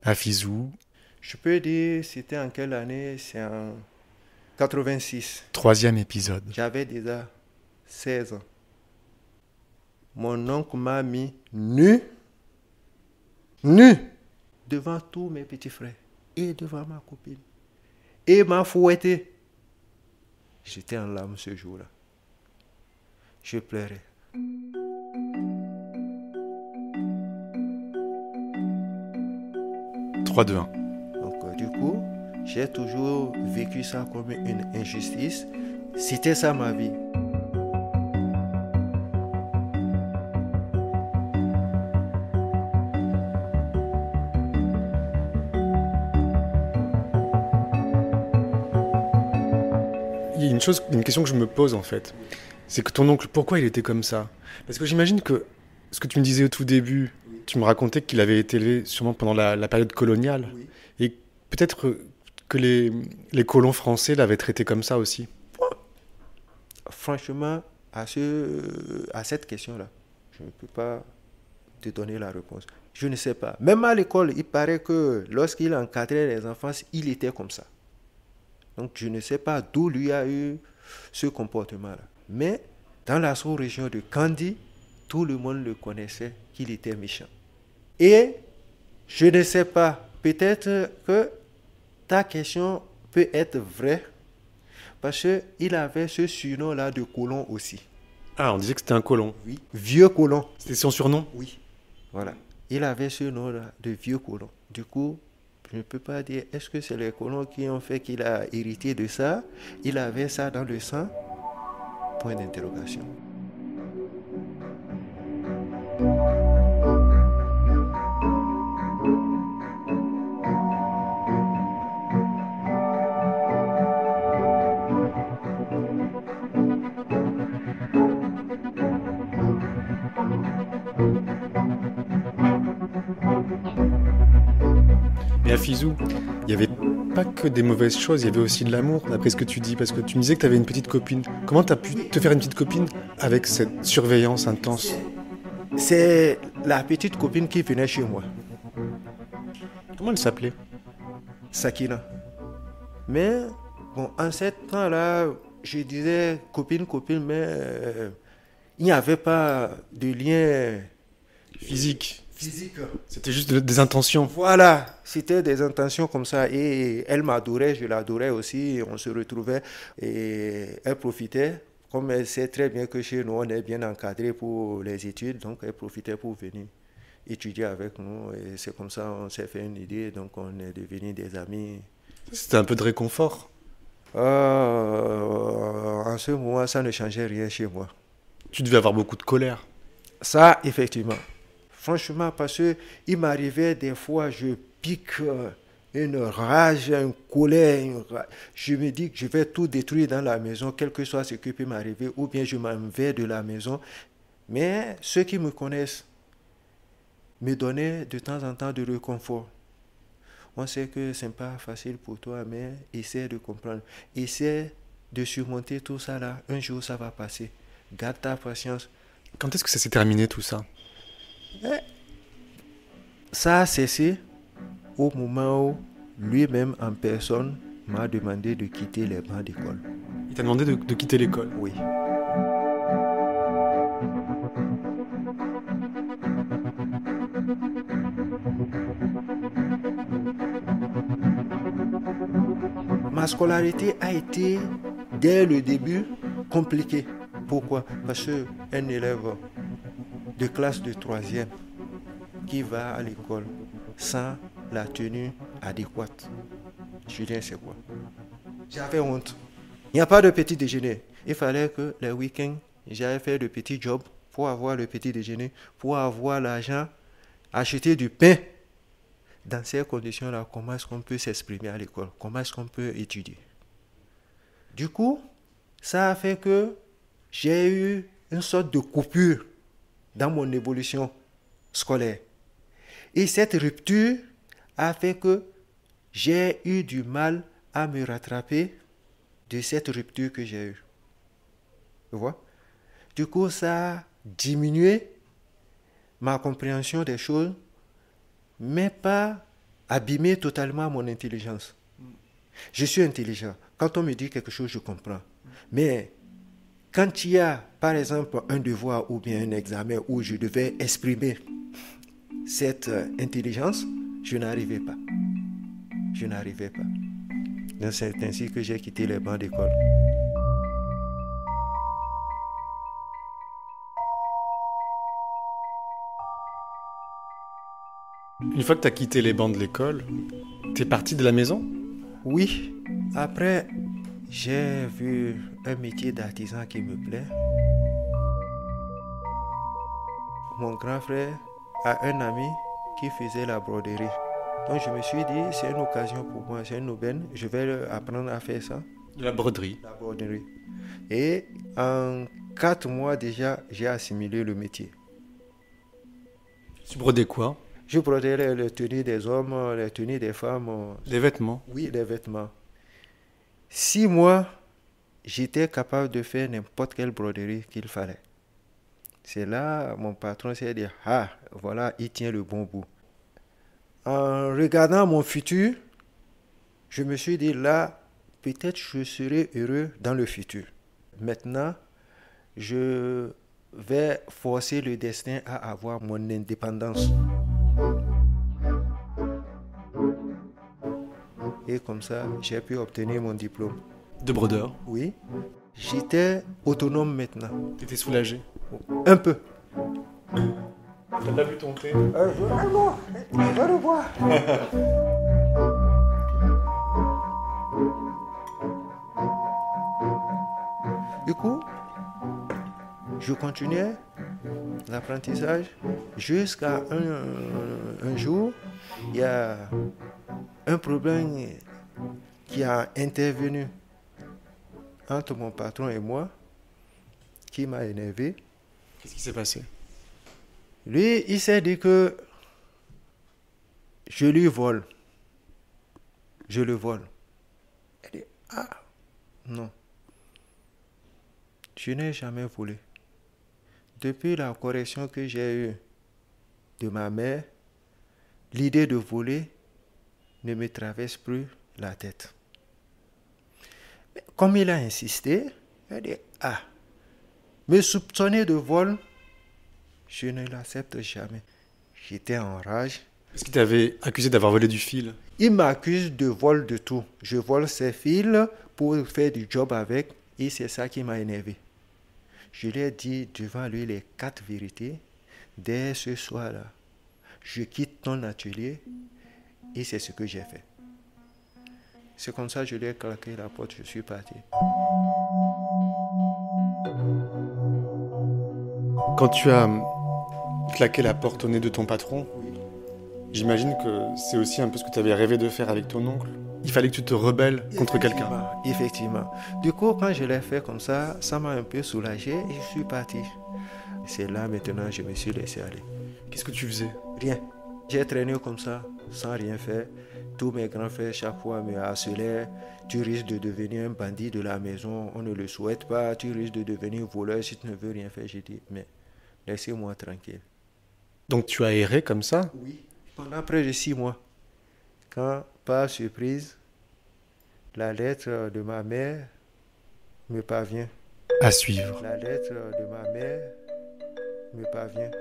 Hafizou, Je peux dire, c'était en quelle année? C'est en 86. troisième épisode. J'avais déjà 16 ans. Mon oncle m'a mis nu, devant tous mes petits frères et devant ma copine. Et m'a fouetté. J'étais en larmes ce jour-là. Je pleurais. 3, 2, 1. Donc, du coup, j'ai toujours vécu ça comme une injustice. C'était ça ma vie. Il y a une question que je me pose en fait. C'est que ton oncle, pourquoi il était comme ça? Parce que j'imagine que ce que tu me disais au tout début, tu me racontais qu'il avait été élevé sûrement pendant la période coloniale. Oui. Et peut-être que les colons français l'avaient traité comme ça aussi. Franchement, à cette question-là, je ne peux pas te donner la réponse. Je ne sais pas. Même à l'école, il paraît que lorsqu'il encadrait les enfants, il était comme ça. Donc je ne sais pas d'où lui a eu ce comportement-là. Mais dans la sous-région de Kandi, tout le monde le connaissait qu'il était méchant. Et je ne sais pas, peut-être que ta question peut être vraie, parce qu'il avait ce surnom-là de colon aussi. Ah, on disait que c'était un colon. Oui. Vieux colon. C'était son surnom? Oui. Voilà. Il avait ce nom-là de vieux colon. Du coup, je ne peux pas dire, est-ce que c'est les colons qui ont fait qu'il a hérité de ça? Il avait ça dans le sang? Point d'interrogation. Mais à Fizou, il n'y avait pas que des mauvaises choses, il y avait aussi de l'amour, d'après ce que tu dis. Parce que tu me disais que tu avais une petite copine. Comment tu as pu te faire une petite copine avec cette surveillance intense? C'est la petite copine qui venait chez moi, Comment elle s'appelait? Sakina. Mais, bon, en ce temps-là, je disais copine, copine, mais il n'y avait pas de lien Physique. physique. C'était juste des intentions. Voilà, c'était des intentions comme ça. Et elle m'adorait, je l'adorais aussi. On se retrouvait et elle profitait. Comme elle sait très bien que chez nous, on est bien encadré pour les études, donc elle profitait pour venir étudier avec nous. Et c'est comme ça on s'est fait une idée, donc on est devenus des amis. C'était un peu de réconfort. En ce moment, ça ne changeait rien chez moi. Tu devais avoir beaucoup de colère. Ça, effectivement. Franchement, parce que il m'arrivait des fois, je pique une rage, une colère. Je me dis que je vais tout détruire dans la maison, quel que soit ce qui peut m'arriver, ou bien je m'en vais de la maison. Mais ceux qui me connaissent me donnaient de temps en temps de réconfort. On sait que ce n'est pas facile pour toi, mais essaie de comprendre. Essaie de surmonter tout ça là. Un jour, ça va passer. Garde ta patience. Quand est-ce que ça s'est terminé tout ça? Ça a cessé au moment où lui-même en personne m'a demandé de quitter les bancs d'école. Il t'a demandé de quitter l'école. Oui. Ma scolarité a été, dès le début, compliquée. Pourquoi? Parce qu'un élève de classe de troisième qui va à l'école sans la tenue adéquate, Julien, c'est quoi? J'avais honte. Il n'y a pas de petit déjeuner. Il fallait que les week-ends, j'allais faire de petits jobs pour avoir le petit déjeuner, pour avoir l'argent, acheter du pain. Dans ces conditions-là, comment est-ce qu'on peut s'exprimer à l'école? Comment est-ce qu'on peut étudier? Du coup, ça a fait que j'ai eu une sorte de coupure dans mon évolution scolaire. Et cette rupture a fait que j'ai eu du mal à me rattraper de cette rupture que j'ai eue. Tu vois? Du coup, ça a diminué ma compréhension des choses, mais pas abîmé totalement mon intelligence. Je suis intelligent. Quand on me dit quelque chose, je comprends. Mais quand il y a, par exemple, un devoir ou bien un examen où je devais exprimer cette intelligence, je n'arrivais pas. Je n'arrivais pas. Donc c'est ainsi que j'ai quitté les bancs d'école. Une fois que tu as quitté les bancs de l'école, t'es parti de la maison? Oui, après, j'ai vu un métier d'artisan qui me plaît. Mon grand frère a un ami qui faisait la broderie. Donc je me suis dit, c'est une occasion pour moi, c'est une aubaine, je vais apprendre à faire ça. De la broderie. La broderie. Et en 4 mois déjà, j'ai assimilé le métier. Tu brodais quoi? Je brodais les tenues des hommes, les tenues des femmes. Des vêtements. Oui, les vêtements. 6 mois, j'étais capable de faire n'importe quelle broderie qu'il fallait. C'est là, mon patron s'est dit, ah, voilà, il tient le bon bout. En regardant mon futur, je me suis dit, là, peut-être je serai heureux dans le futur. Maintenant, je vais forcer le destin à avoir mon indépendance. Et comme ça, j'ai pu obtenir mon diplôme. De brodeur. Oui, j'étais autonome maintenant. T'étais soulagé. Un peu. T'as pas bu ton thé? Ah non, va le boire. Du coup, je continuais l'apprentissage jusqu'à un jour, il y a un problème qui a intervenu entre mon patron et moi qui m'a énervé. Qu'est-ce qui s'est passé? Lui, il s'est dit que je lui vole. Je le vole. Il dit, ah, non. Je n'ai jamais volé. Depuis la correction que j'ai eue de ma mère, l'idée de voler ne me traverse plus la tête. Mais comme il a insisté, il a dit, ah, me soupçonner de vol, je ne l'accepte jamais. J'étais en rage. Est-ce qu'il t'avait accusé d'avoir volé du fil? Il m'accuse de vol de tout. Je vole ses fils pour faire du job avec et c'est ça qui m'a énervé. Je lui ai dit devant lui les 4 vérités. Dès ce soir-là, je quitte ton atelier et c'est ce que j'ai fait. C'est comme ça que je lui ai claqué la porte, je suis parti. Quand tu as claqué la porte au nez de ton patron, j'imagine que c'est aussi un peu ce que tu avais rêvé de faire avec ton oncle. Il fallait que tu te rebelles contre quelqu'un. Effectivement. Du coup, quand je l'ai fait comme ça m'a un peu soulagé et je suis parti. C'est là maintenant je me suis laissé aller. Qu'est-ce que tu faisais? Rien. J'ai traîné comme ça, sans rien faire. Tous mes grands frères chaque fois me harcelaient. Tu risques de devenir un bandit de la maison, on ne le souhaite pas. Tu risques de devenir voleur si tu ne veux rien faire. J'ai dit, mais laissez-moi tranquille. Donc tu as erré comme ça? Oui. Pendant près de 6 mois. Quand, par surprise, la lettre de ma mère me parvient. À suivre. La lettre de ma mère me parvient.